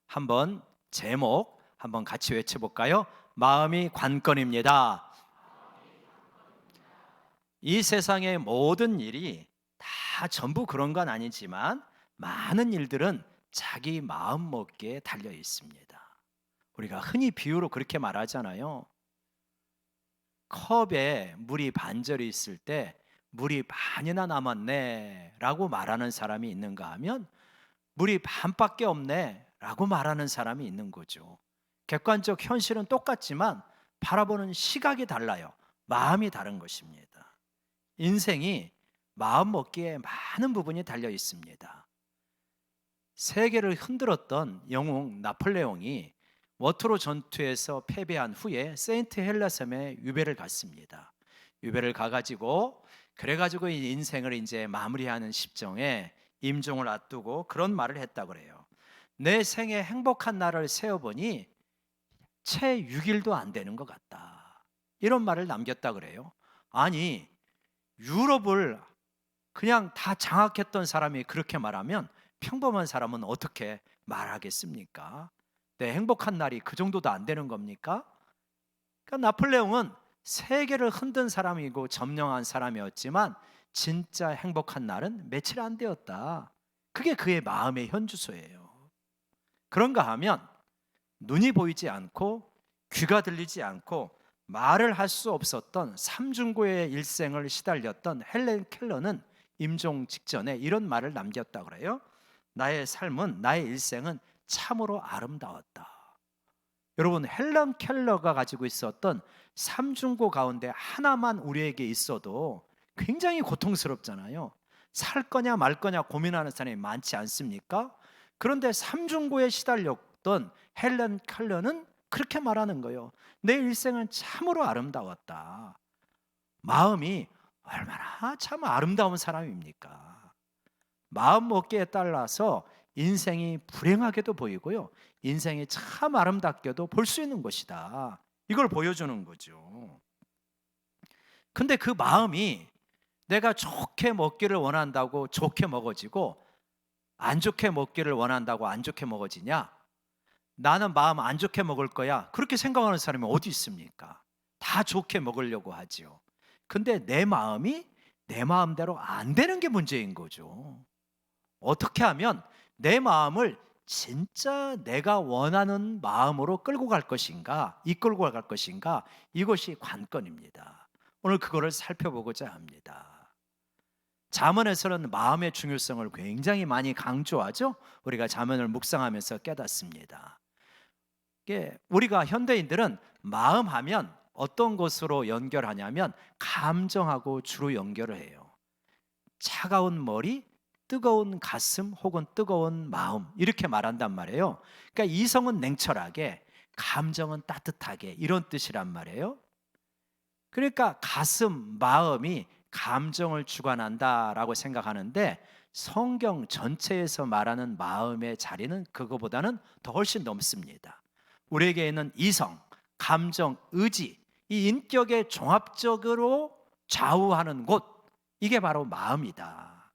한번 제목 한번 같이 외쳐볼까요? 마음이 관건입니다. 이 세상의 모든 일이 다 전부 그런 건 아니지만 많은 일들은 자기 마음 먹기에 달려 있습니다. 우리가 흔히 비유로 그렇게 말하잖아요. 컵에 물이 반절이 있을 때 물이 반이나 남았네 라고 말하는 사람이 있는가 하면 물이 반밖에 없네 라고 말하는 사람이 있는 거죠. 객관적 현실은 똑같지만 바라보는 시각이 달라요. 마음이 다른 것입니다. 인생이 마음 먹기에 많은 부분이 달려 있습니다. 세계를 흔들었던 영웅 나폴레옹이 워트로 전투에서 패배한 후에 세인트 헬라 섬에 유배를 갔습니다. 유배를 가가지고 그래가지고 이 인생을 이제 마무리하는 십정에 임종을 앞두고 그런 말을 했다고 그래요. 내 생에 행복한 날을 세어보니 채 6일도 안 되는 것 같다. 이런 말을 남겼다 그래요. 아니, 유럽을 그냥 다 장악했던 사람이 그렇게 말하면 평범한 사람은 어떻게 말하겠습니까? 내 행복한 날이 그 정도도 안 되는 겁니까? 그러니까 나폴레옹은 세계를 흔든 사람이고 점령한 사람이었지만 진짜 행복한 날은 며칠 안 되었다. 그게 그의 마음의 현주소예요. 그런가 하면 눈이 보이지 않고 귀가 들리지 않고 말을 할 수 없었던 삼중고의 일생을 시달렸던 헬렌 켈러는 임종 직전에 이런 말을 남겼다 그래요. 나의 삶은, 나의 일생은 참으로 아름다웠다. 여러분, 헬렌 켈러가 가지고 있었던 삼중고 가운데 하나만 우리에게 있어도 굉장히 고통스럽잖아요. 살 거냐 말 거냐 고민하는 사람이 많지 않습니까? 그런데 삼중고에 시달렸던 헬렌 켈러는 그렇게 말하는 거예요. 내 일생은 참으로 아름다웠다. 마음이 얼마나 참 아름다운 사람입니까? 마음 먹기에 따라서 인생이 불행하게도 보이고요. 인생이 참 아름답게도 볼 수 있는 것이다. 이걸 보여주는 거죠. 근데 그 마음이 내가 좋게 먹기를 원한다고 좋게 먹어지고 안 좋게 먹기를 원한다고 안 좋게 먹어지냐? 나는 마음 안 좋게 먹을 거야. 그렇게 생각하는 사람이 어디 있습니까? 다 좋게 먹으려고 하지요. 근데 내 마음이 내 마음대로 안 되는 게 문제인 거죠. 어떻게 하면 내 마음을 진짜 내가 원하는 마음으로 끌고 갈 것인가, 이끌고 갈 것인가, 이것이 관건입니다. 오늘 그거를 살펴보고자 합니다. 잠언에서는 마음의 중요성을 굉장히 많이 강조하죠. 우리가 잠언을 묵상하면서 깨닫습니다. 우리가 현대인들은 마음하면 어떤 것으로 연결하냐면 감정하고 주로 연결을 해요. 차가운 머리, 뜨거운 가슴 혹은 뜨거운 마음 이렇게 말한단 말이에요. 그러니까 이성은 냉철하게, 감정은 따뜻하게 이런 뜻이란 말이에요. 그러니까 가슴, 마음이 감정을 주관한다라고 생각하는데 성경 전체에서 말하는 마음의 자리는 그거보다는 더 훨씬 넘습니다. 우리에게 있는 이성, 감정, 의지, 이 인격의 종합적으로 좌우하는 곳, 이게 바로 마음이다.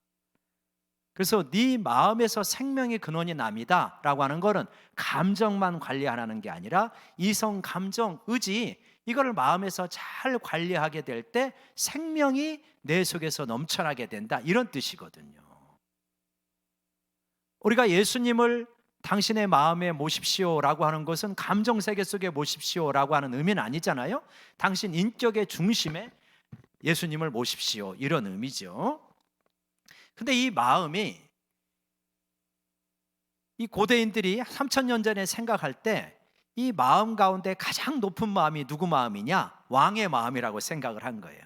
그래서 네 마음에서 생명의 근원이 남이다 라고 하는 것은 감정만 관리하라는 게 아니라 이성, 감정, 의지 이거를 마음에서 잘 관리하게 될 때 생명이 내 속에서 넘쳐나게 된다 이런 뜻이거든요. 우리가 예수님을 당신의 마음에 모십시오라고 하는 것은 감정세계 속에 모십시오라고 하는 의미는 아니잖아요. 당신 인격의 중심에 예수님을 모십시오 이런 의미죠. 근데 이 마음이 이 고대인들이 3000년 전에 생각할 때 이 마음 가운데 가장 높은 마음이 누구 마음이냐? 왕의 마음이라고 생각을 한 거예요.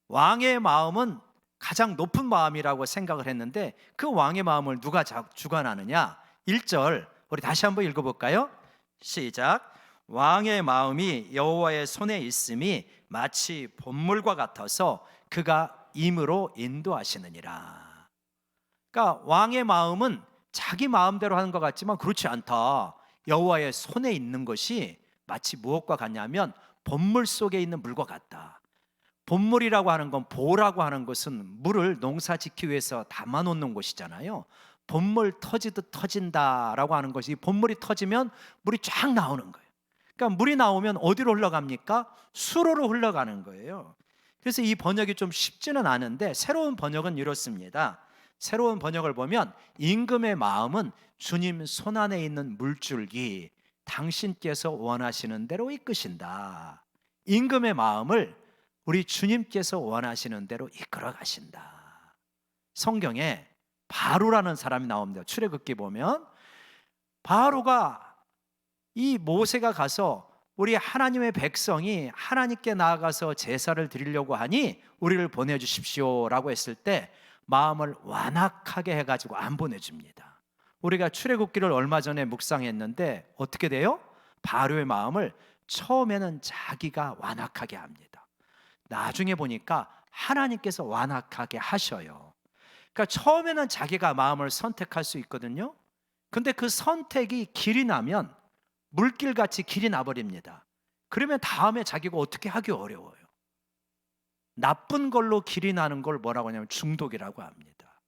왕의 마음은 가장 높은 마음이라고 생각을 했는데 그 왕의 마음을 누가 주관하느냐? 1절 우리 다시 한번 읽어볼까요? 시작. 왕의 마음이 여호와의 손에 있음이 마치 봇물과 같아서 그가 임으로 인도하시느니라. 그러니까 왕의 마음은 자기 마음대로 하는 것 같지만 그렇지 않다. 여호와의 손에 있는 것이 마치 무엇과 같냐면 봇물 속에 있는 물과 같다. 봇물이라고 하는 건 보라고 하는 것은 물을 농사 짓기 위해서 담아놓는 곳이잖아요. 본물 터지듯 터진다라고 하는 것이, 이 본물이 터지면 물이 쫙 나오는 거예요. 그러니까 물이 나오면 어디로 흘러갑니까? 수로로 흘러가는 거예요. 그래서 이 번역이 좀 쉽지는 않은데 새로운 번역은 이렇습니다. 새로운 번역을 보면 임금의 마음은 주님 손안에 있는 물줄기, 당신께서 원하시는 대로 이끄신다. 임금의 마음을 우리 주님께서 원하시는 대로 이끌어 가신다. 성경에 바로라는 사람이 나옵니다. 출애굽기 보면 바로가, 이 모세가 가서 우리 하나님의 백성이 하나님께 나아가서 제사를 드리려고 하니 우리를 보내주십시오라고 했을 때 마음을 완악하게 해가지고 안 보내줍니다. 우리가 출애굽기를 얼마 전에 묵상했는데 어떻게 돼요? 바로의 마음을 처음에는 자기가 완악하게 합니다. 나중에 보니까 하나님께서 완악하게 하셔요. 그러니까 처음에는 자기가 마음을 선택할 수 있거든요. 근데 그 선택이 길이 나면 물길같이 길이 나버립니다. 그러면 다음에 자기가 어떻게 하기 어려워요. 나쁜 걸로 길이 나는 걸 뭐라고 하냐면 중독이라고 합니다.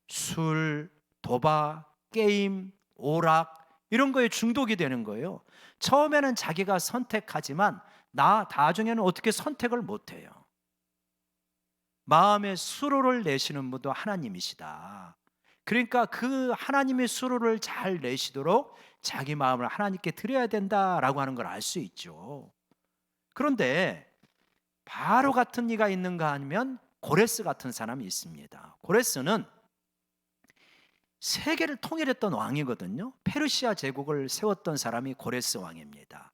술, 도박, 게임, 오락 이런 거에 중독이 되는 거예요. 처음에는 자기가 선택하지만 나중에는 어떻게 선택을 못해요. 마음의 수로를 내시는 분도 하나님이시다. 그러니까 그 하나님의 수로를 잘 내시도록 자기 마음을 하나님께 드려야 된다라고 하는 걸 알 수 있죠. 그런데 바로 같은 이가 있는가 하면 고레스 같은 사람이 있습니다. 고레스는 세계를 통일했던 왕이거든요. 페르시아 제국을 세웠던 사람이 고레스 왕입니다.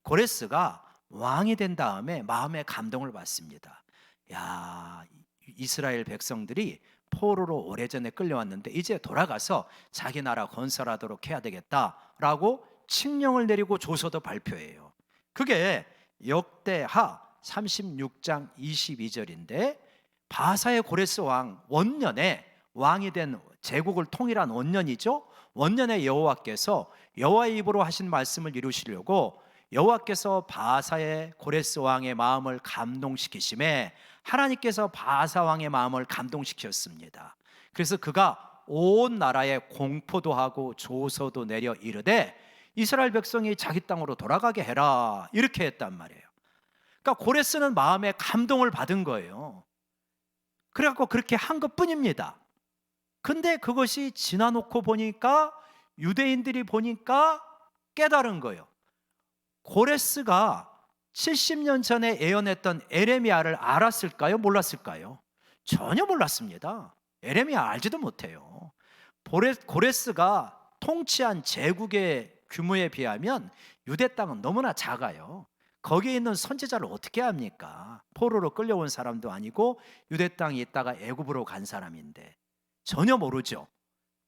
고레스가 왕이 된 다음에 마음의 감동을 받습니다. 야, 이스라엘 백성들이 포로로 오래전에 끌려왔는데 이제 돌아가서 자기 나라 건설하도록 해야 되겠다라고 칙령을 내리고 조서도 발표해요. 그게 역대하 36장 22절인데 바사의 고레스 왕 원년에 왕이 된 제국을 통일한 원년이죠. 원년에 여호와께서 여호와의 입으로 하신 말씀을 이루시려고 여호와께서 바사의 고레스 왕의 마음을 감동시키심에 하나님께서 바사 왕의 마음을 감동시켰습니다. 그래서 그가 온 나라에 공포도 하고 조서도 내려 이르되 이스라엘 백성이 자기 땅으로 돌아가게 해라 이렇게 했단 말이에요. 그러니까 고레스는 마음에 감동을 받은 거예요. 그래갖고 그렇게 한 것뿐입니다. 근데 그것이 지나놓고 보니까 유대인들이 보니까 깨달은 거예요. 고레스가 70년 전에 예언했던 에레미야를 알았을까요? 몰랐을까요? 전혀 몰랐습니다. 에레미야 알지도 못해요. 고레스가 통치한 제국의 규모에 비하면 유대 땅은 너무나 작아요. 거기에 있는 선지자를 어떻게 합니까? 포로로 끌려온 사람도 아니고 유대 땅에 있다가 애굽으로 간 사람인데 전혀 모르죠.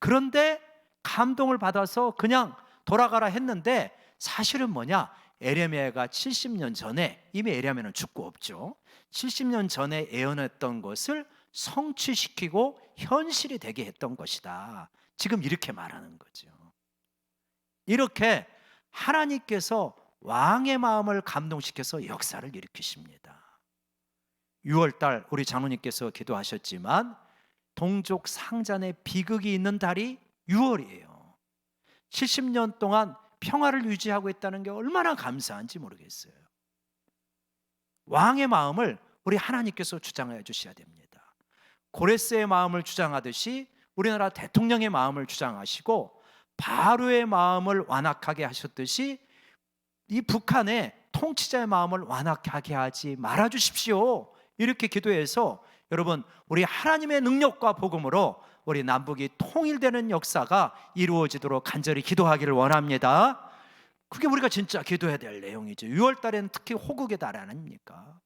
그런데 감동을 받아서 그냥 돌아가라 했는데 사실은 뭐냐? 에레미야가 70년 전에, 이미 에레미야는 죽고 없죠. 70년 전에 예언했던 것을 성취시키고 현실이 되게 했던 것이다. 지금 이렇게 말하는 거죠. 이렇게 하나님께서 왕의 마음을 감동시켜서 역사를 일으키십니다. 6월달 우리 장로님께서 기도하셨지만 동족 상잔의 비극이 있는 달이 6월이에요. 70년 동안 평화를 유지하고 있다는 게 얼마나 감사한지 모르겠어요. 왕의 마음을 우리 하나님께서 주장해 주셔야 됩니다. 고레스의 마음을 주장하듯이 우리나라 대통령의 마음을 주장하시고 바로의 마음을 완악하게 하셨듯이 이 북한의 통치자의 마음을 완악하게 하지 말아 주십시오. 이렇게 기도해서 여러분 우리 하나님의 능력과 복음으로 우리 남북이 통일되는 역사가 이루어지도록 간절히 기도하기를 원합니다. 그게 우리가 진짜 기도해야 될 내용이죠. 6월 달에는 특히 호국의 달 아닙니까?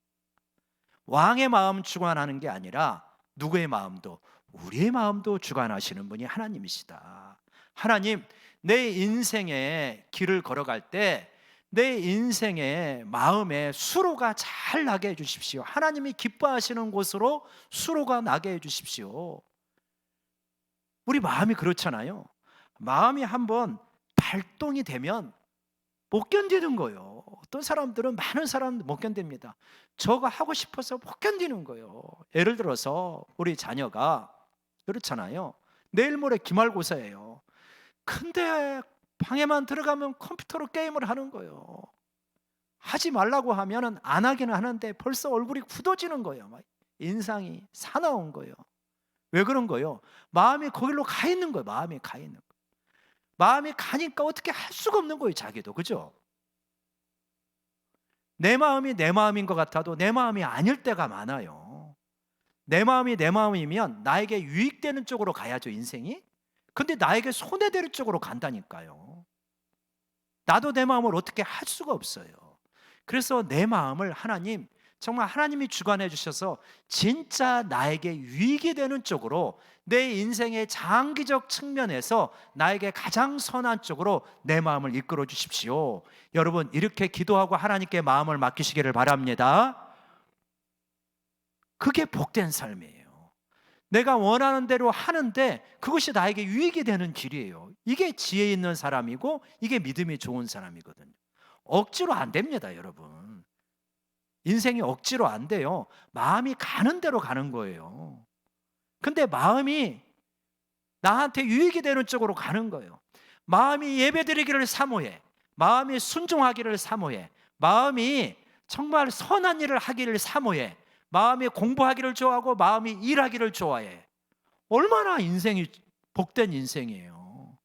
왕의 마음 주관하는 게 아니라 누구의 마음도, 우리의 마음도 주관하시는 분이 하나님이시다. 하나님, 내 인생의 길을 걸어갈 때 내 인생의 마음에 수로가 잘 나게 해주십시오. 하나님이 기뻐하시는 곳으로 수로가 나게 해주십시오. 우리 마음이 그렇잖아요. 마음이 한번 발동이 되면 못 견디는 거예요. 어떤 사람들은, 많은 사람들 못 견딥니다. 저거 하고 싶어서 못 견디는 거예요. 예를 들어서 우리 자녀가 그렇잖아요. 내일 모레 기말고사예요. 근데 방에만 들어가면 컴퓨터로 게임을 하는 거예요. 하지 말라고 하면은 안 하기는 하는데 벌써 얼굴이 굳어지는 거예요. 막 인상이 사나운 거예요. 왜 그런 거예요? 마음이 거기로 가 있는 거예요. 마음이 가 있는 거예요. 마음이 가니까 어떻게 할 수가 없는 거예요. 자기도. 그죠? 내 마음이 내 마음인 것 같아도 내 마음이 아닐 때가 많아요. 내 마음이 내 마음이면 나에게 유익되는 쪽으로 가야죠, 인생이. 근데 나에게 손해되는 쪽으로 간다니까요. 나도 내 마음을 어떻게 할 수가 없어요. 그래서 내 마음을 하나님, 정말 하나님이 주관해 주셔서 진짜 나에게 유익이 되는 쪽으로, 내 인생의 장기적 측면에서 나에게 가장 선한 쪽으로 내 마음을 이끌어 주십시오. 여러분, 이렇게 기도하고 하나님께 마음을 맡기시기를 바랍니다. 그게 복된 삶이에요. 내가 원하는 대로 하는데 그것이 나에게 유익이 되는 길이에요. 이게 지혜 있는 사람이고 이게 믿음이 좋은 사람이거든요. 억지로 안 됩니다, 여러분. 인생이 억지로 안 돼요. 마음이 가는 대로 가는 거예요. 근데 마음이 나한테 유익이 되는 쪽으로 가는 거예요. 마음이 예배드리기를 사모해. 마음이 순종하기를 사모해. 마음이 정말 선한 일을 하기를 사모해. 마음이 공부하기를 좋아하고 마음이 일하기를 좋아해. 얼마나 인생이 복된 인생이에요.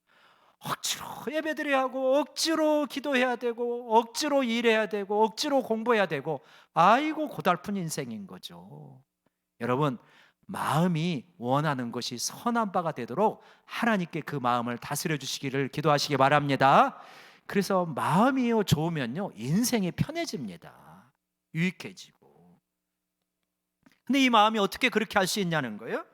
억지로 예배드려야 하고 억지로 기도해야 되고 억지로 일해야 되고 억지로 공부해야 되고, 아이고 고달픈 인생인 거죠. 여러분, 마음이 원하는 것이 선한 바가 되도록 하나님께 그 마음을 다스려 주시기를 기도하시기 바랍니다. 그래서 마음이 좋으면요, 인생이 편해집니다. 유익해지고. 근데 이 마음이 어떻게 그렇게 할 수 있냐는 거예요.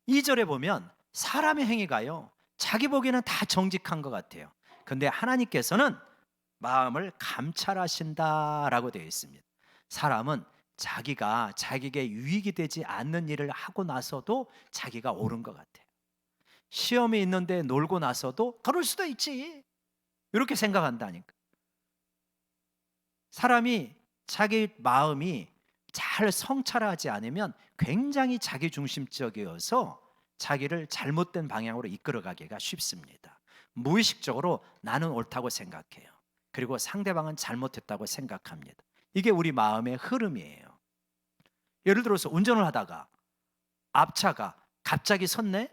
2절에 보면 사람의 행위가요, 자기 보기에는 다 정직한 것 같아요. 근데 하나님께서는 마음을 감찰하신다라고 되어 있습니다. 사람은 자기가 자기에게 유익이 되지 않는 일을 하고 나서도 자기가 옳은 것 같아요. 시험이 있는데 놀고 나서도 그럴 수도 있지, 이렇게 생각한다니까. 사람이 자기 마음이 잘 성찰하지 않으면 굉장히 자기중심적이어서 자기를 잘못된 방향으로 이끌어가기가 쉽습니다. 무의식적으로 나는 옳다고 생각해요. 그리고 상대방은 잘못했다고 생각합니다. 이게 우리 마음의 흐름이에요. 예를 들어서 운전을 하다가 앞차가 갑자기 섰네?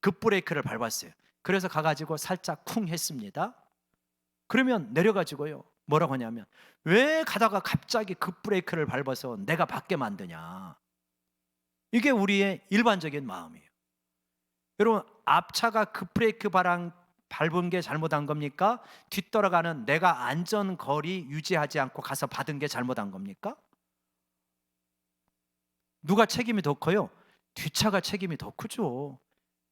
급브레이크를 밟았어요. 그래서 가가지고 살짝 쿵 했습니다. 그러면 내려가지고요, 뭐라고 하냐면, 왜 가다가 갑자기 급브레이크를 밟아서 내가 받게 만드냐. 이게 우리의 일반적인 마음이에요. 여러분, 앞차가 급브레이크 밟은 게 잘못한 겁니까? 뒤돌아가는 내가 안전거리 유지하지 않고 가서 받은 게 잘못한 겁니까? 누가 책임이 더 커요? 뒷차가 책임이 더 크죠.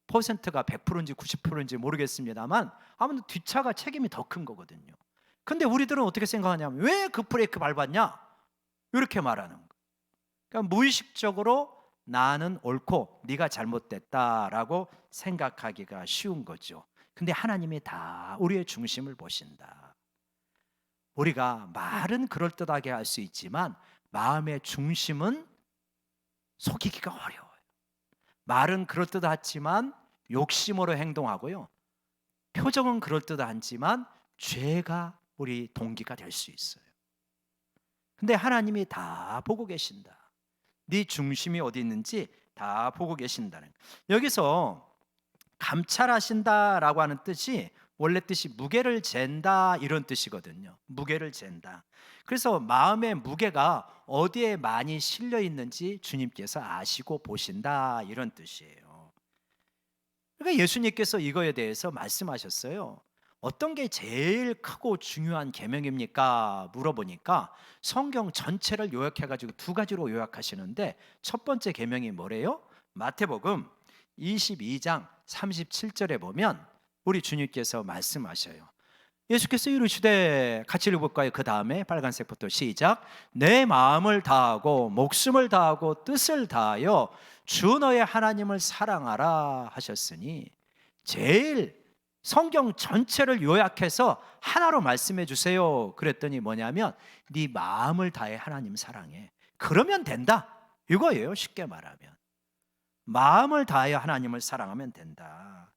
퍼센트가 100%인지 90%인지 모르겠습니다만 아무튼 뒷차가 책임이 더 큰 거거든요. 근데 우리들은 어떻게 생각하냐면, 왜 급브레이크 밟았냐? 이렇게 말하는 거예요. 그러니까 무의식적으로 나는 옳고 네가 잘못됐다라고 생각하기가 쉬운 거죠. 근데 하나님이 다 우리의 중심을 보신다. 우리가 말은 그럴듯하게 할 수 있지만 마음의 중심은 속이기가 어려워요. 말은 그럴듯하지만 욕심으로 행동하고요, 표정은 그럴듯하지만 죄가 우리 동기가 될 수 있어요. 근데 하나님이 다 보고 계신다. 네 중심이 어디 있는지 다 보고 계신다는 거예요. 여기서 감찰하신다라고 하는 뜻이 원래 뜻이 무게를 잰다, 이런 뜻이거든요. 무게를 잰다. 그래서 마음의 무게가 어디에 많이 실려 있는지 주님께서 아시고 보신다, 이런 뜻이에요. 그러니까 예수님께서 이거에 대해서 말씀하셨어요. 어떤 게 제일 크고 중요한 계명입니까? 물어보니까 성경 전체를 요약해 가지고 두 가지로 요약하시는데, 첫 번째 계명이 뭐래요? 마태복음 22장 37절에 보면 우리 주님께서 말씀하셔요. 예수께서 이르시되, 같이 읽어볼까요? 그 다음에 빨간색부터 시작. 내 마음을 다하고 목숨을 다하고 뜻을 다하여 주 너의 하나님을 사랑하라 하셨으니, 제일 성경 전체를 요약해서 하나로 말씀해 주세요 그랬더니 뭐냐면, 네 마음을 다해 하나님 사랑해. 그러면 된다, 이거예요. 쉽게 말하면. 마음을 다하여 하나님을 사랑하면 된다.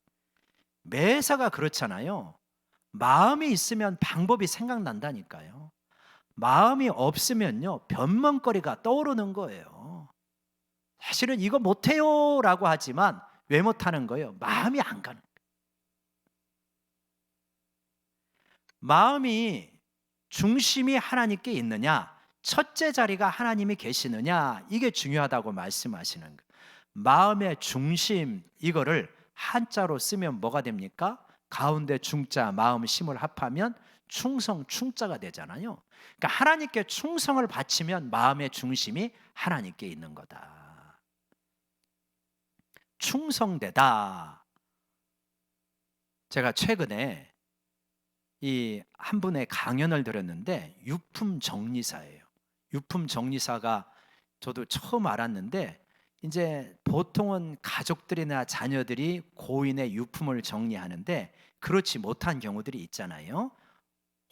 매사가 그렇잖아요. 마음이 있으면 방법이 생각난다니까요. 마음이 없으면요, 변명거리가 떠오르는 거예요. 사실은 이거 못해요 라고 하지만 왜 못하는 거예요? 마음이 안 가는 거예요. 마음이 중심이 하나님께 있느냐, 첫째 자리가 하나님이 계시느냐, 이게 중요하다고 말씀하시는 거예요. 마음의 중심, 이거를 한자로 쓰면 뭐가 됩니까? 가운데 중자, 마음, 심을 합하면 충성, 충자가 되잖아요. 그러니까 하나님께 충성을 바치면 마음의 중심이 하나님께 있는 거다. 충성되다. 제가 최근에 이 한 분의 강연을 들었는데 유품 정리사예요. 유품 정리사가 저도 처음 알았는데, 이제 보통은 가족들이나 자녀들이 고인의 유품을 정리하는데 그렇지 못한 경우들이 있잖아요.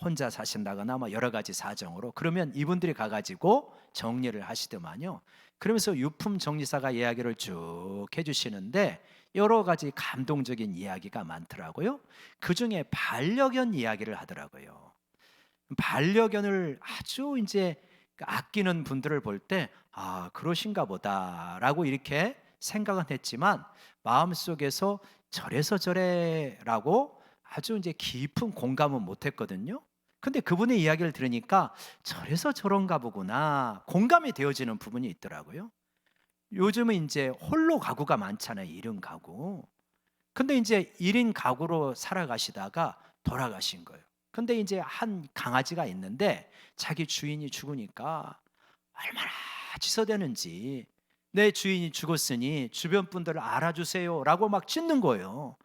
혼자 사신다거나 뭐 여러 가지 사정으로. 그러면 이분들이 가가지고 정리를 하시더만요. 그러면서 유품 정리사가 이야기를 쭉 해주시는데 여러 가지 감동적인 이야기가 많더라고요. 그 중에 반려견 이야기를 하더라고요. 반려견을 아주 이제 아끼는 분들을 볼 때, 아, 그러신가 보다라고 이렇게 생각은 했지만 마음속에서 저래서 저래라고 아주 이제 깊은 공감은 못 했거든요. 근데 그분의 이야기를 들으니까 저래서 저런가 보구나 공감이 되어지는 부분이 있더라고요. 요즘은 이제 홀로 가구가 많잖아요. 1인 가구. 근데 이제 1인 가구로 살아가시다가 돌아가신 거예요. 근데 이제 한 강아지가 있는데 자기 주인이 죽으니까 얼마나 지서대는지, 내 주인이 죽었으니 주변 분들을 알아주세요 라고 막 짖는 거예요.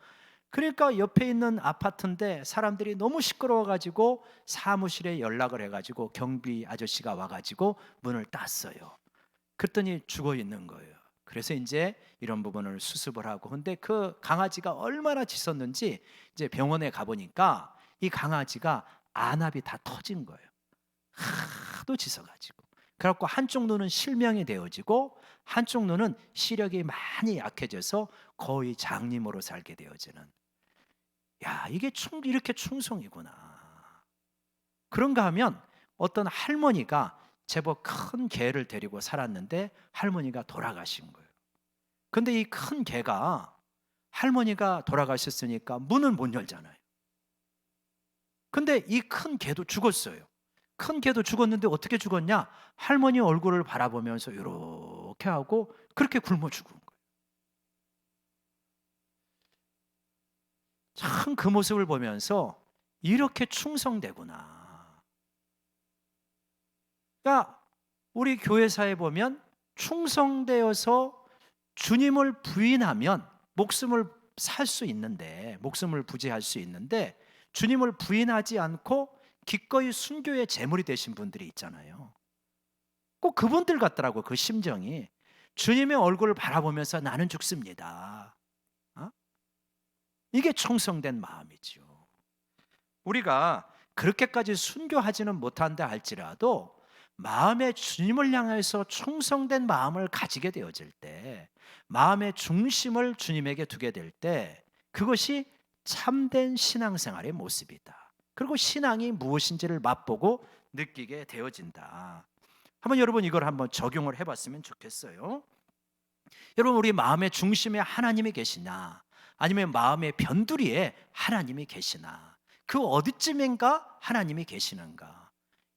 그러니까 옆에 있는 아파트인데 사람들이 너무 시끄러워가지고 사무실에 연락을 해가지고 경비 아저씨가 와가지고 문을 땄어요. 그랬더니 죽어 있는 거예요. 그래서 이제 이런 부분을 수습을 하고, 근데 그 강아지가 얼마나 짖었는지 이제 병원에 가보니까 이 강아지가 안압이 다 터진 거예요. 하도 짖어가지고. 그래갖고 한쪽 눈은 실명이 되어지고 한쪽 눈은 시력이 많이 약해져서 거의 장님으로 살게 되어지는. 야, 이게 이렇게 충성이구나. 그런가 하면 어떤 할머니가 제법 큰 개를 데리고 살았는데 할머니가 돌아가신 거예요. 근데 이 큰 개가, 할머니가 돌아가셨으니까 문을 못 열잖아요. 근데 이 큰 개도 죽었어요. 큰 개도 죽었는데 어떻게 죽었냐? 할머니 얼굴을 바라보면서 이렇게 하고 그렇게 굶어 죽은 거예요. 참 그 모습을 보면서 이렇게 충성되구나. 그러니까 우리 교회사에 보면 충성되어서 주님을 부인하면 목숨을 살 수 있는데, 목숨을 부지할 수 있는데 주님을 부인하지 않고 기꺼이 순교의 제물이 되신 분들이 있잖아요. 꼭 그분들 같더라고. 그 심정이 주님의 얼굴을 바라보면서 나는 죽습니다. 이게 충성된 마음이죠. 우리가 그렇게까지 순교하지는 못한다 할지라도 마음의 주님을 향해서 충성된 마음을 가지게 되어질 때, 마음의 중심을 주님에게 두게 될 때, 그것이 참된 신앙생활의 모습이다. 그리고 신앙이 무엇인지를 맛보고 느끼게 되어진다. 한번 여러분 이걸 한번 적용을 해봤으면 좋겠어요. 여러분, 우리 마음의 중심에 하나님이 계시나, 아니면 마음의 변두리에 하나님이 계시나, 그 어디쯤인가 하나님이 계시는가?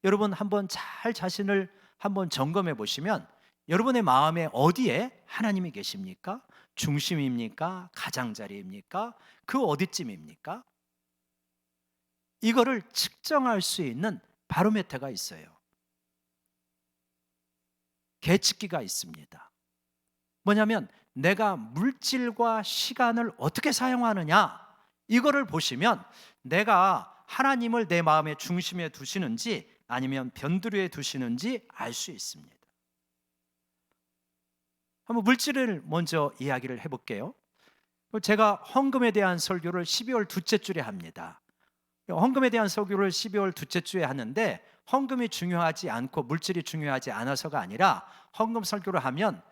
여러분 한번 잘 자신을 한번 점검해 보시면 여러분의 마음에 어디에 하나님이 계십니까? 중심입니까? 가장자리입니까? 그 어디쯤입니까? 이거를 측정할 수 있는 바로미터가 있어요. 계측기가 있습니다. 뭐냐면 내가 물질과 시간을 어떻게 사용하느냐, 이거를 보시면 내가 하나님을 내 마음의 중심에 두시는지 아니면 변두리에 두시는지 알 수 있습니다. 한번 물질을 먼저 이야기를 해볼게요. 제가 헌금에 대한 설교를 12월 둘째 주에 합니다. 헌금에 대한 설교를 12월 둘째 주에 하는데 헌금이 중요하지 않고 물질이 중요하지 않아서가 아니라, 헌금 설교를 하면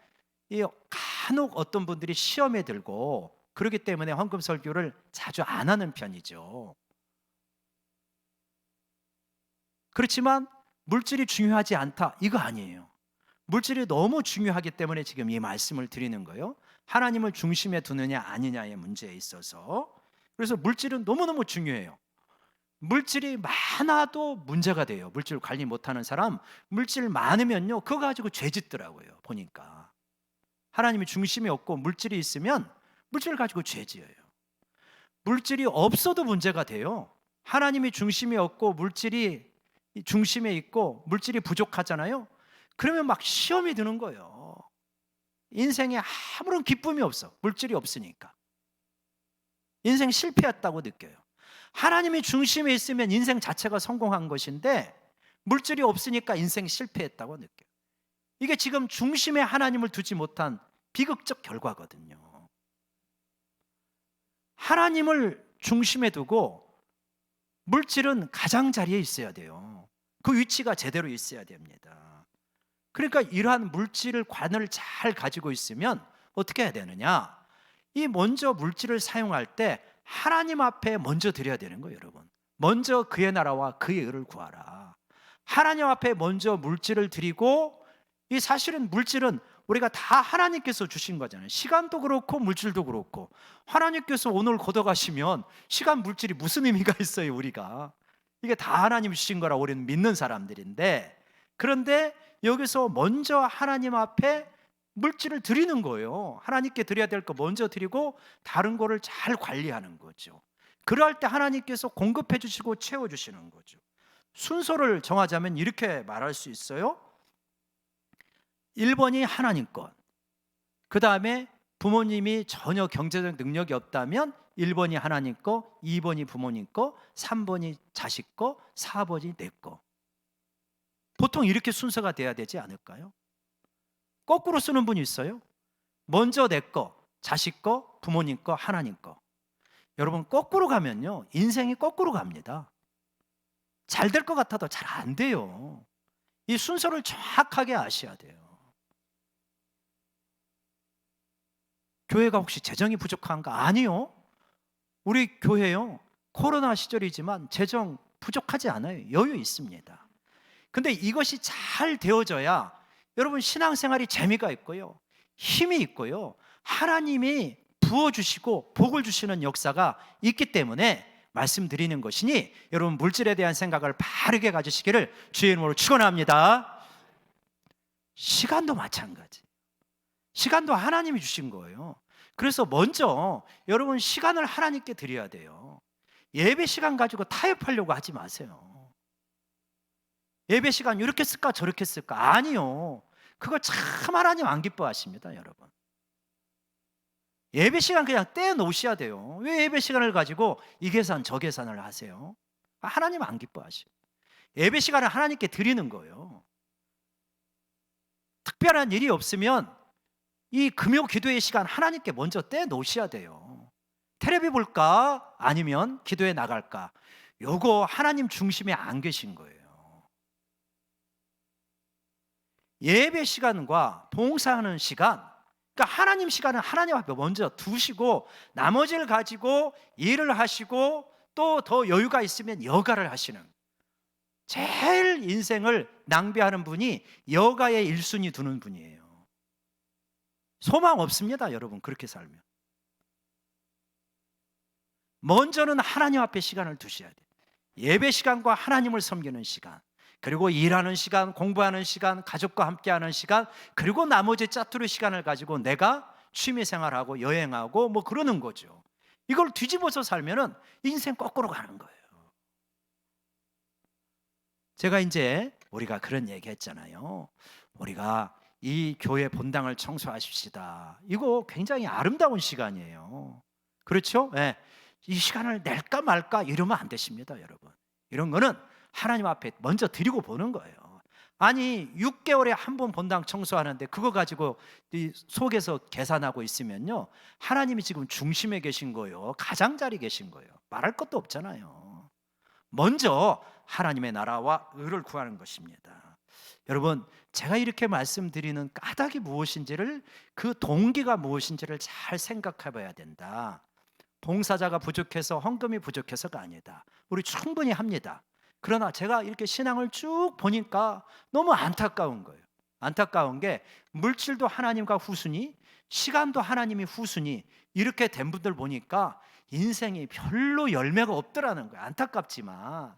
이 간혹 어떤 분들이 시험에 들고 그렇기 때문에 헌금 설교를 자주 안 하는 편이죠. 그렇지만 물질이 중요하지 않다, 이거 아니에요. 물질이 너무 중요하기 때문에 지금 이 말씀을 드리는 거예요. 하나님을 중심에 두느냐 아니냐의 문제에 있어서. 그래서 물질은 너무너무 중요해요. 물질이 많아도 문제가 돼요. 물질 관리 못하는 사람, 물질 많으면요, 그거 가지고 죄 짓더라고요. 보니까 하나님이 중심이 없고 물질이 있으면 물질 가지고 죄 지어요. 물질이 없어도 문제가 돼요. 하나님이 중심이 없고 물질이 중심에 있고 물질이 부족하잖아요. 그러면 막 시험이 드는 거예요. 인생에 아무런 기쁨이 없어. 물질이 없으니까. 인생 실패했다고 느껴요. 하나님이 중심에 있으면 인생 자체가 성공한 것인데 물질이 없으니까 인생 실패했다고 느껴요. 이게 지금 중심에 하나님을 두지 못한 비극적 결과거든요. 하나님을 중심에 두고 물질은 가장자리에 있어야 돼요. 그 위치가 제대로 있어야 됩니다. 그러니까 이러한 물질 관을 잘 가지고 있으면 어떻게 해야 되느냐? 이 먼저 물질을 사용할 때 하나님 앞에 먼저 드려야 되는 거예요, 여러분. 먼저 그의 나라와 그의 의를 구하라. 하나님 앞에 먼저 물질을 드리고, 이 사실은 물질은 우리가 다 하나님께서 주신 거잖아요. 시간도 그렇고 물질도 그렇고. 하나님께서 오늘 걷어가시면 시간, 물질이 무슨 의미가 있어요, 우리가. 이게 다 하나님 주신 거라고 우리는 믿는 사람들인데, 그런데 여기서 먼저 하나님 앞에 물질을 드리는 거예요. 하나님께 드려야 될 거 먼저 드리고 다른 거를 잘 관리하는 거죠. 그럴 때 하나님께서 공급해 주시고 채워 주시는 거죠. 순서를 정하자면 이렇게 말할 수 있어요. 1번이 하나님 것, 그 다음에 부모님이 전혀 경제적 능력이 없다면 1번이 하나님 거, 2번이 부모님 거, 3번이 자식 거, 4번이 내 거. 보통 이렇게 순서가 돼야 되지 않을까요? 거꾸로 쓰는 분이 있어요. 먼저 내 거, 자식 거, 부모님 거, 하나님 거. 여러분, 거꾸로 가면요, 인생이 거꾸로 갑니다. 잘 될 것 같아도 잘 안 돼요. 이 순서를 정확하게 아셔야 돼요. 교회가 혹시 재정이 부족한가? 아니요. 우리 교회요, 코로나 시절이지만 재정 부족하지 않아요. 여유 있습니다. 근데 이것이 잘 되어져야 여러분 신앙생활이 재미가 있고요, 힘이 있고요, 하나님이 부어주시고 복을 주시는 역사가 있기 때문에 말씀드리는 것이니, 여러분 물질에 대한 생각을 바르게 가지시기를 주의 이름으로 축원합니다. 시간도 마찬가지. 시간도 하나님이 주신 거예요. 그래서 먼저 여러분 시간을 하나님께 드려야 돼요. 예배 시간 가지고 타협하려고 하지 마세요. 예배 시간 이렇게 쓸까 저렇게 쓸까? 아니요. 그거 참 하나님 안 기뻐하십니다, 여러분. 예배 시간 그냥 떼놓으셔야 돼요. 왜 예배 시간을 가지고 이 계산 저 계산을 하세요? 하나님 안 기뻐하시고. 예배 시간을 하나님께 드리는 거예요. 특별한 일이 없으면 이 금요 기도의 시간 하나님께 먼저 떼놓으셔야 돼요. 텔레비 볼까? 아니면 기도에 나갈까? 요거 하나님 중심에 안 계신 거예요. 예배 시간과 봉사하는 시간, 그러니까 하나님 시간은 하나님 앞에 먼저 두시고 나머지를 가지고 일을 하시고 또 더 여유가 있으면 여가를 하시는, 제일 인생을 낭비하는 분이 여가에 1순위 두는 분이에요. 소망 없습니다, 여러분. 그렇게 살면 먼저는 하나님 앞에 시간을 두셔야 돼요. 예배 시간과 하나님을 섬기는 시간, 그리고 일하는 시간, 공부하는 시간, 가족과 함께하는 시간, 그리고 나머지 짜투리 시간을 가지고 내가 취미생활하고 여행하고 뭐 그러는 거죠. 이걸 뒤집어서 살면은 인생 거꾸로 가는 거예요. 제가 이제 우리가 그런 얘기 했잖아요. 우리가 이 교회 본당을 청소하십시다. 이거 굉장히 아름다운 시간이에요. 그렇죠? 네. 이 시간을 낼까 말까 이러면 안 되십니다, 여러분. 이런 거는 하나님 앞에 먼저 드리고 보는 거예요. 아니 6개월에 한 번 본당 청소하는데 그거 가지고 이 속에서 계산하고 있으면요, 하나님이 지금 중심에 계신 거예요. 가장자리 계신 거예요. 말할 것도 없잖아요. 먼저 하나님의 나라와 의를 구하는 것입니다. 여러분, 제가 이렇게 말씀드리는 까닭이 무엇인지를, 그 동기가 무엇인지를 잘 생각해 봐야 된다. 봉사자가 부족해서, 헌금이 부족해서가 아니다. 우리 충분히 합니다. 그러나 제가 이렇게 신앙을 쭉 보니까 너무 안타까운 거예요. 안타까운 게, 물질도 하나님과 후순위, 시간도 하나님이 후순위, 이렇게 된 분들 보니까 인생이 별로 열매가 없더라는 거예요. 안타깝지만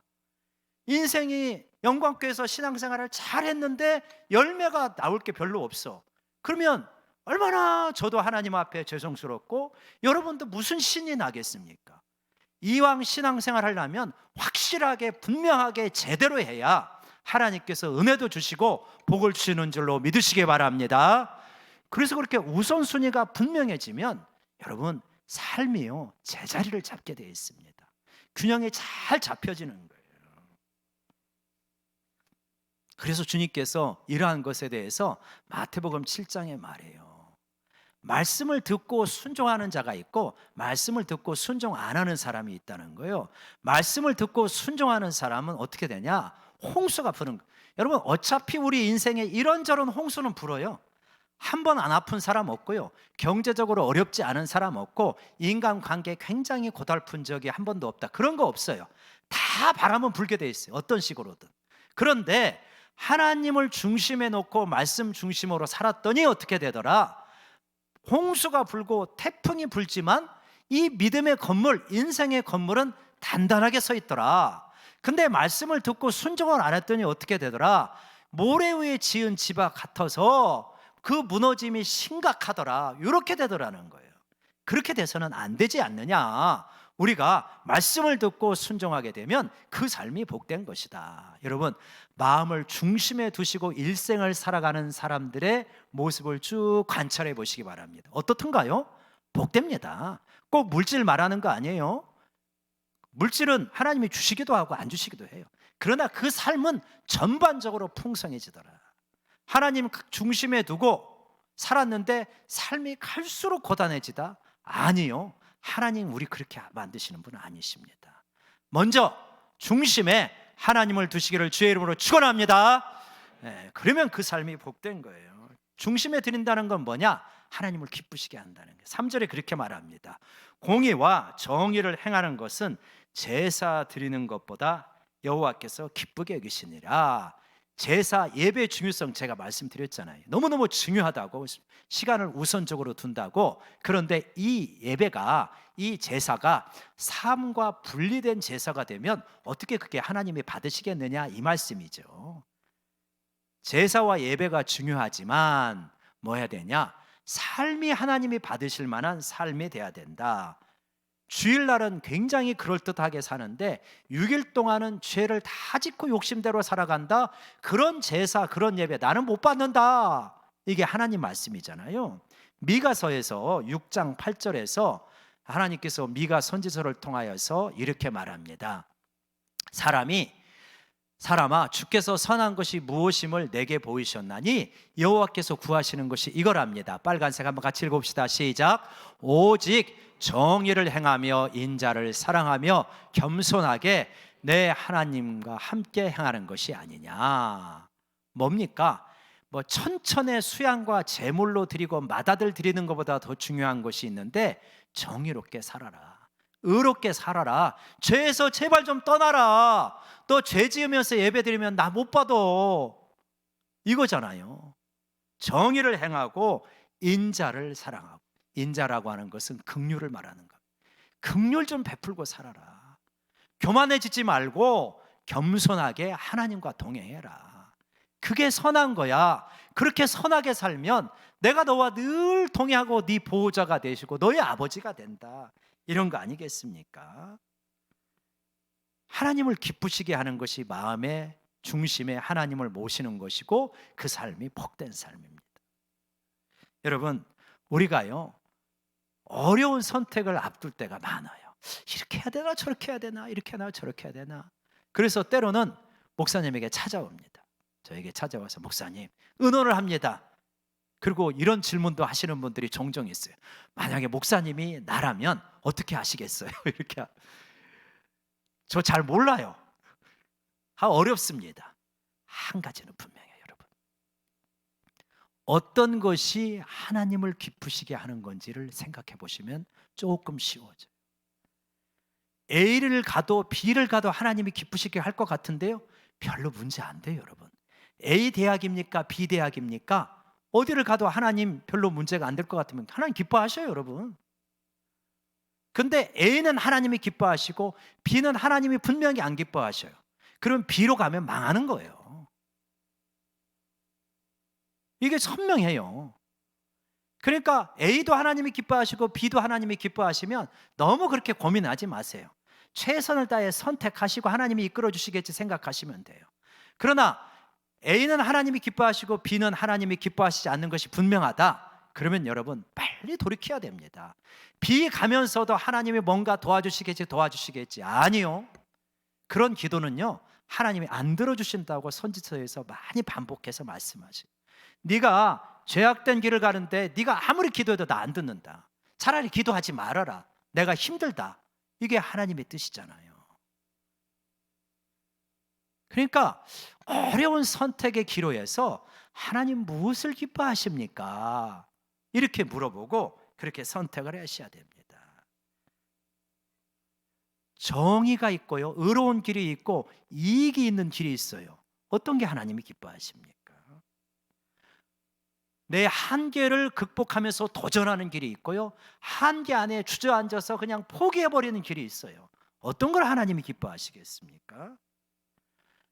인생이 영광교회에서 신앙생활을 잘했는데 열매가 나올 게 별로 없어. 그러면 얼마나 저도 하나님 앞에 죄송스럽고, 여러분도 무슨 신이 나겠습니까? 이왕 신앙생활 하려면 확실하게 분명하게 제대로 해야 하나님께서 은혜도 주시고 복을 주시는 줄로 믿으시기 바랍니다. 그래서 그렇게 우선순위가 분명해지면 여러분, 삶이요, 제자리를 잡게 되어 있습니다. 균형이 잘 잡혀지는 거예요. 그래서 주님께서 이러한 것에 대해서 마태복음 7장에 말해요. 말씀을 듣고 순종하는 자가 있고 말씀을 듣고 순종 안 하는 사람이 있다는 거예요. 말씀을 듣고 순종하는 사람은 어떻게 되냐? 홍수가 부는 거예요. 여러분, 어차피 우리 인생에 이런저런 홍수는 불어요. 한 번 안 아픈 사람 없고요, 경제적으로 어렵지 않은 사람 없고, 인간관계 굉장히 고달픈 적이 한 번도 없다, 그런 거 없어요. 다 바람은 불게 돼 있어요, 어떤 식으로든. 그런데 하나님을 중심에 놓고 말씀 중심으로 살았더니 어떻게 되더라? 홍수가 불고 태풍이 불지만 이 믿음의 건물, 인생의 건물은 단단하게 서 있더라. 근데 말씀을 듣고 순종을 안 했더니 어떻게 되더라? 모래 위에 지은 집과 같아서 그 무너짐이 심각하더라. 이렇게 되더라는 거예요. 그렇게 돼서는 안 되지 않느냐? 우리가 말씀을 듣고 순종하게 되면 그 삶이 복된 것이다. 여러분, 마음을 중심에 두시고 일생을 살아가는 사람들의 모습을 쭉 관찰해 보시기 바랍니다. 어떻든가요? 복됩니다. 꼭 물질 말하는 거 아니에요. 물질은 하나님이 주시기도 하고 안 주시기도 해요. 그러나 그 삶은 전반적으로 풍성해지더라. 하나님 중심에 두고 살았는데 삶이 갈수록 고단해지다? 아니요. 하나님 우리 그렇게 만드시는 분은 아니십니다. 먼저 중심에 하나님을 두시기를 주의 이름으로 축원합니다. 그러면 그 삶이 복된 거예요. 중심에 드린다는 건 뭐냐? 하나님을 기쁘시게 한다는 거예요. 3절에 그렇게 말합니다. 공의와 정의를 행하는 것은 제사 드리는 것보다 여호와께서 기쁘게 여기시니라. 제사, 예배의 중요성 제가 말씀드렸잖아요. 너무너무 중요하다고, 시간을 우선적으로 둔다고. 그런데 이 예배가, 이 제사가 삶과 분리된 제사가 되면 어떻게 그게 하나님이 받으시겠느냐, 이 말씀이죠. 제사와 예배가 중요하지만 뭐 해야 되냐? 삶이 하나님이 받으실 만한 삶이 돼야 된다. 주일날은 굉장히 그럴듯하게 사는데 6일 동안은 죄를 다 짓고 욕심대로 살아간다. 그런 제사, 그런 예배 나는 못 받는다. 이게 하나님 말씀이잖아요. 미가서에서 6장 8절에서 하나님께서 미가 선지서를 통하여서 이렇게 말합니다. 사람아, 주께서 선한 것이 무엇임을 내게 보이셨나니 여호와께서 구하시는 것이 이거랍니다. 빨간색 한번 같이 읽읍시다. 시작. 오직 정의를 행하며 인자를 사랑하며 겸손하게 내 하나님과 함께 행하는 것이 아니냐. 뭡니까? 뭐 천천의 수양과 제물로 드리고 맏아들 드리는 것보다 더 중요한 것이 있는데, 정의롭게 살아라. 의롭게 살아라. 죄에서 제발 좀 떠나라. 또 죄 지으면서 예배 드리면 나 못 받아, 이거잖아요. 정의를 행하고 인자를 사랑하고. 인자라고 하는 것은 긍휼을 말하는 겁니다. 긍휼 좀 베풀고 살아라. 교만해지지 말고 겸손하게 하나님과 동행해라. 그게 선한 거야. 그렇게 선하게 살면 내가 너와 늘 동행하고 네 보호자가 되시고 너의 아버지가 된다. 이런 거 아니겠습니까? 하나님을 기쁘시게 하는 것이 마음의 중심에 하나님을 모시는 것이고 그 삶이 복된 삶입니다. 여러분, 우리가요 어려운 선택을 앞둘 때가 많아요. 이렇게 해야 되나 저렇게 해야 되나, 이렇게 해야 되나 저렇게 해야 되나. 그래서 때로는 목사님에게 찾아옵니다. 저에게 찾아와서 목사님 의논을 합니다. 그리고 이런 질문도 하시는 분들이 종종 있어요. 만약에 목사님이 나라면 어떻게 하시겠어요? 이렇게. 저 잘 몰라요. 어렵습니다. 한 가지는 분명해요, 여러분. 어떤 것이 하나님을 기쁘시게 하는 건지를 생각해 보시면 조금 쉬워져요. A를 가도 B를 가도 하나님이 기쁘시게 할 것 같은데요, 별로 문제 안 돼요, 여러분. A 대학입니까? B 대학입니까? 어디를 가도 하나님 별로 문제가 안 될 것 같으면 하나님 기뻐하셔요, 여러분. 근데 A는 하나님이 기뻐하시고 B는 하나님이 분명히 안 기뻐하셔요. 그럼 B로 가면 망하는 거예요. 이게 선명해요. 그러니까 A도 하나님이 기뻐하시고 B도 하나님이 기뻐하시면 너무 그렇게 고민하지 마세요. 최선을 다해 선택하시고 하나님이 이끌어 주시겠지 생각하시면 돼요. 그러나 A는 하나님이 기뻐하시고 B는 하나님이 기뻐하시지 않는 것이 분명하다. 그러면 여러분 빨리 돌이켜야 됩니다. B 가면서도 하나님이 뭔가 도와주시겠지 아니요. 그런 기도는요, 하나님이 안 들어주신다고 선지서에서 많이 반복해서 말씀하세요. 네가 죄악된 길을 가는데 네가 아무리 기도해도 나 안 듣는다. 차라리 기도하지 말아라. 내가 힘들다. 이게 하나님의 뜻이잖아요. 그러니까 어려운 선택의 기로에서 하나님 무엇을 기뻐하십니까? 이렇게 물어보고 그렇게 선택을 하셔야 됩니다. 정의가 있고요, 의로운 길이 있고 이익이 있는 길이 있어요. 어떤 게 하나님이 기뻐하십니까? 내 한계를 극복하면서 도전하는 길이 있고요, 한계 안에 주저앉아서 그냥 포기해버리는 길이 있어요. 어떤 걸 하나님이 기뻐하시겠습니까?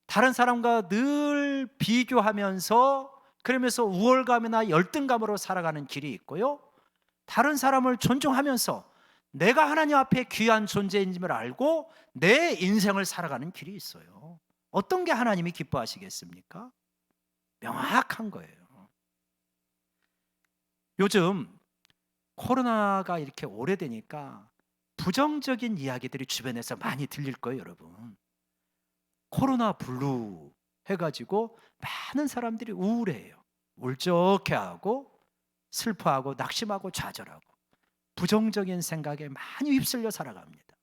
다른 사람과 늘 비교하면서 그러면서 우월감이나 열등감으로 살아가는 길이 있고요, 다른 사람을 존중하면서 내가 하나님 앞에 귀한 존재인지를 알고 내 인생을 살아가는 길이 있어요. 어떤 게 하나님이 기뻐하시겠습니까? 명확한 거예요. 요즘 코로나가 이렇게 오래되니까 부정적인 이야기들이 주변에서 많이 들릴 거예요, 여러분. 코로나 블루 해가지고 많은 사람들이 우울해해요. 울적해하고 슬퍼하고 낙심하고 좌절하고 부정적인 생각에 많이 휩쓸려 살아갑니다.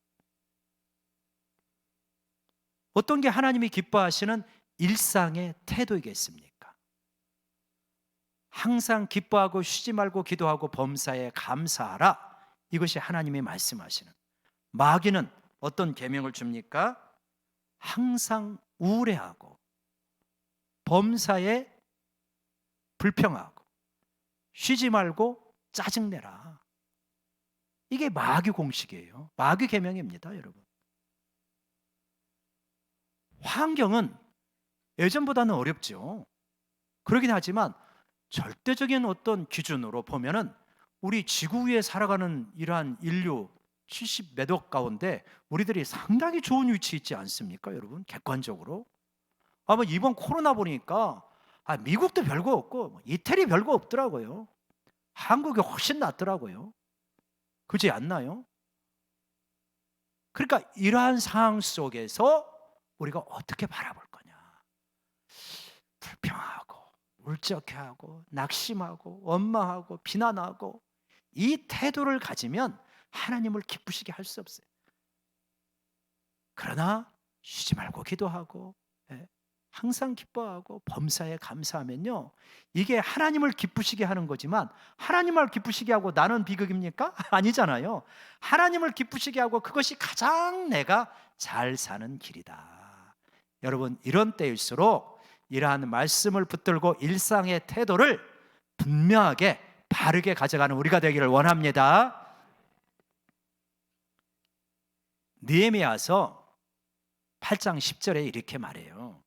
어떤 게 하나님이 기뻐하시는 일상의 태도이겠습니까? 항상 기뻐하고 쉬지 말고 기도하고 범사에 감사하라. 이것이 하나님이 말씀하시는. 마귀는 어떤 계명을 줍니까? 항상 우울해하고 범사에 불평하고 쉬지 말고 짜증내라. 이게 마귀 공식이에요. 마귀 계명입니다, 여러분. 환경은 예전보다는 어렵죠. 그러긴 하지만 절대적인 어떤 기준으로 보면은 우리 지구 위에 살아가는 이러한 인류 70 몇 억 가운데 우리들이 상당히 좋은 위치에 있지 않습니까, 여러분? 객관적으로. 아마 이번 코로나 보니까 미국도 별거 없고 이태리 별거 없더라고요. 한국이 훨씬 낫더라고요. 그렇지 않나요? 그러니까 이러한 상황 속에서 우리가 어떻게 바라볼 거냐? 불평하고 울적해하고 낙심하고 원망하고 비난하고 이 태도를 가지면 하나님을 기쁘시게 할 수 없어요. 그러나 쉬지 말고 기도하고 항상 기뻐하고 범사에 감사하면요, 이게 하나님을 기쁘시게 하는 거지만 하나님을 기쁘시게 하고 나는 비극입니까? 아니잖아요. 하나님을 기쁘시게 하고 그것이 가장 내가 잘 사는 길이다. 여러분, 이런 때일수록 이러한 말씀을 붙들고 일상의 태도를 분명하게 바르게 가져가는 우리가 되기를 원합니다. 느헤미야서 8장 10절에 이렇게 말해요.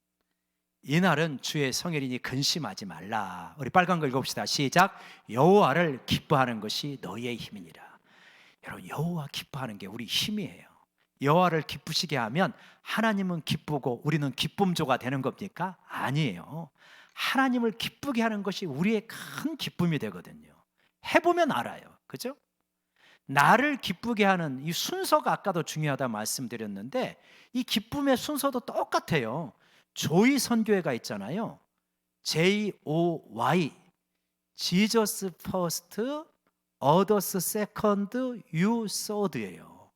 이날은 주의 성일이니 근심하지 말라. 우리 빨간 거 읽어봅시다. 시작. 여호와를 기뻐하는 것이 너희의 힘이니라. 여러분, 여호와 기뻐하는 게 우리 힘이에요. 여호와를 기쁘시게 하면 하나님은 기쁘고 우리는 기쁨조가 되는 겁니까? 아니에요. 하나님을 기쁘게 하는 것이 우리의 큰 기쁨이 되거든요. 해보면 알아요. 그죠? 나를 기쁘게 하는 이 순서가 아까도 중요하다 말씀드렸는데 이 기쁨의 순서도 똑같아요. 조이 선교회가 있잖아요. JOY Jesus first, others second, you third예요.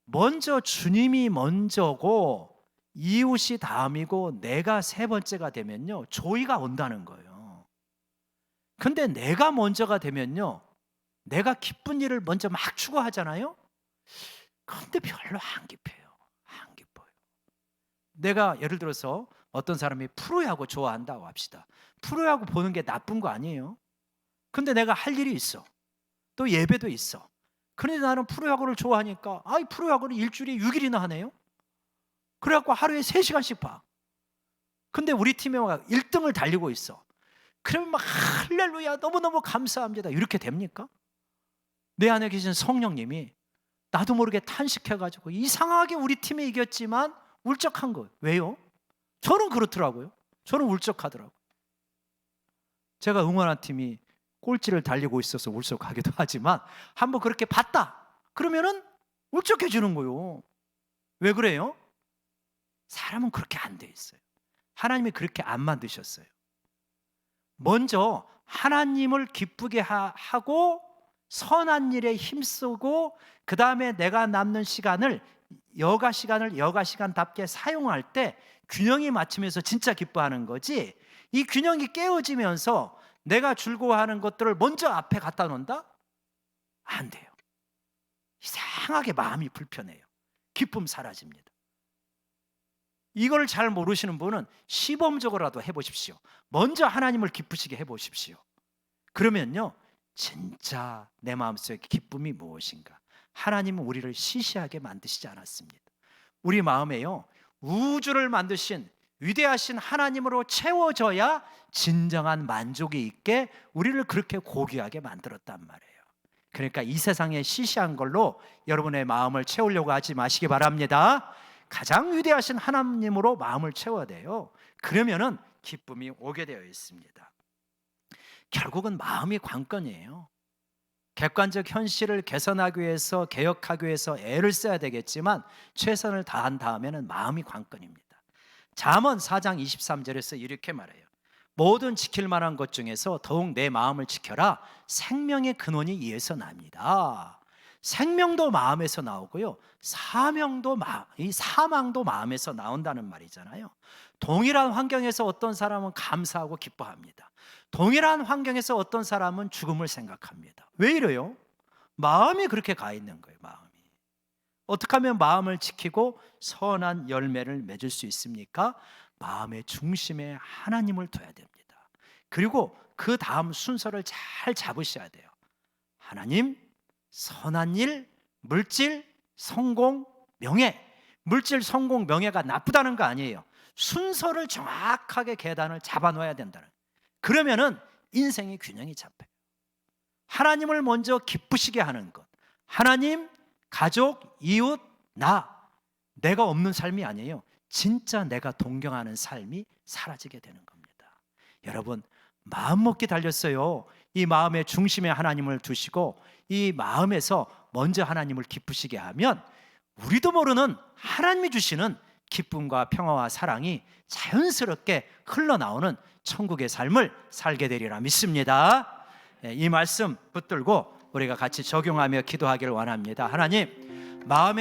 먼저 주님이 먼저고 이웃이 다음이고 내가 세 번째가 되면요, 조의가 온다는 거예요. 근데 내가 먼저가 되면요, 내가 기쁜 일을 먼저 막 추구하잖아요. 근데 별로 안 기뻐요. 안 기뻐요. 내가 예를 들어서 어떤 사람이 프로야구 좋아한다고 합시다. 프로야구 보는 게 나쁜 거 아니에요. 근데 내가 할 일이 있어. 또 예배도 있어. 그런데 나는 프로야구를 좋아하니까, 프로야구는 일주일에 6일이나 하네요. 그래갖고 하루에 3시간씩 봐. 근데 우리 팀이 막 1등을 달리고 있어. 그러면 막 할렐루야 너무너무 감사합니다 이렇게 됩니까? 내 안에 계신 성령님이 나도 모르게 탄식해가지고 이상하게 우리 팀이 이겼지만 울적한 거예요. 왜요? 저는 그렇더라고요. 저는 울적하더라고요. 제가 응원한 팀이 꼴찌를 달리고 있어서 울적하기도 하지만 한번 그렇게 봤다 그러면은 울적해지는 거예요. 왜 그래요? 사람은 그렇게 안 돼 있어요. 하나님이 그렇게 안 만드셨어요. 먼저 하나님을 기쁘게 하고 선한 일에 힘쓰고 그 다음에 내가 남는 시간을 여가 시간답게 사용할 때 균형이 맞추면서 진짜 기뻐하는 거지, 이 균형이 깨어지면서 내가 즐거워하는 것들을 먼저 앞에 갖다 놓는다? 안 돼요. 이상하게 마음이 불편해요. 기쁨 사라집니다. 이걸 잘 모르시는 분은 시범적으로라도 해보십시오. 먼저 하나님을 기쁘시게 해보십시오. 그러면요, 진짜 내 마음속에 기쁨이 무엇인가? 하나님은 우리를 시시하게 만드시지 않았습니다. 우리 마음에요, 우주를 만드신 위대하신 하나님으로 채워져야 진정한 만족이 있게 우리를 그렇게 고귀하게 만들었단 말이에요. 그러니까 이 세상의 시시한 걸로 여러분의 마음을 채우려고 하지 마시기 바랍니다. 가장 위대하신 하나님으로 마음을 채워야 돼요. 그러면은 기쁨이 오게 되어 있습니다. 결국은 마음이 관건이에요. 객관적 현실을 개선하기 위해서, 개혁하기 위해서 애를 써야 되겠지만 최선을 다한 다음에는 마음이 관건입니다. 잠언 4장 23절에서 이렇게 말해요. 모든 지킬 만한 것 중에서 더욱 내 마음을 지켜라. 생명의 근원이 이에서 납니다. 생명도 마음에서 나오고요, 사망도 마음에서 나온다는 말이잖아요. 동일한 환경에서 어떤 사람은 감사하고 기뻐합니다. 동일한 환경에서 어떤 사람은 죽음을 생각합니다. 왜 이래요? 마음이 그렇게 가 있는 거예요. 마음이. 어떻게 하면 마음을 지키고 선한 열매를 맺을 수 있습니까? 마음의 중심에 하나님을 둬야 됩니다. 그리고 그 다음 순서를 잘 잡으셔야 돼요. 하나님, 선한 일, 물질, 성공, 명예. 물질, 성공, 명예가 나쁘다는 거 아니에요. 순서를 정확하게 계단을 잡아놓아야 된다는. 그러면은 인생의 균형이 잡혀요. 하나님을 먼저 기쁘시게 하는 것. 하나님, 가족, 이웃, 내가 없는 삶이 아니에요. 진짜 내가 동경하는 삶이 사라지게 되는 겁니다. 여러분, 마음 먹기 달렸어요. 이 마음의 중심에 하나님을 두시고 이 마음에서 먼저 하나님을 기쁘시게 하면 우리도 모르는 하나님이 주시는 기쁨과 평화와 사랑이 자연스럽게 흘러나오는 천국의 삶을 살게 되리라 믿습니다. 이 말씀 붙들고 우리가 같이 적용하며 기도하기를 원합니다. 하나님, 마음에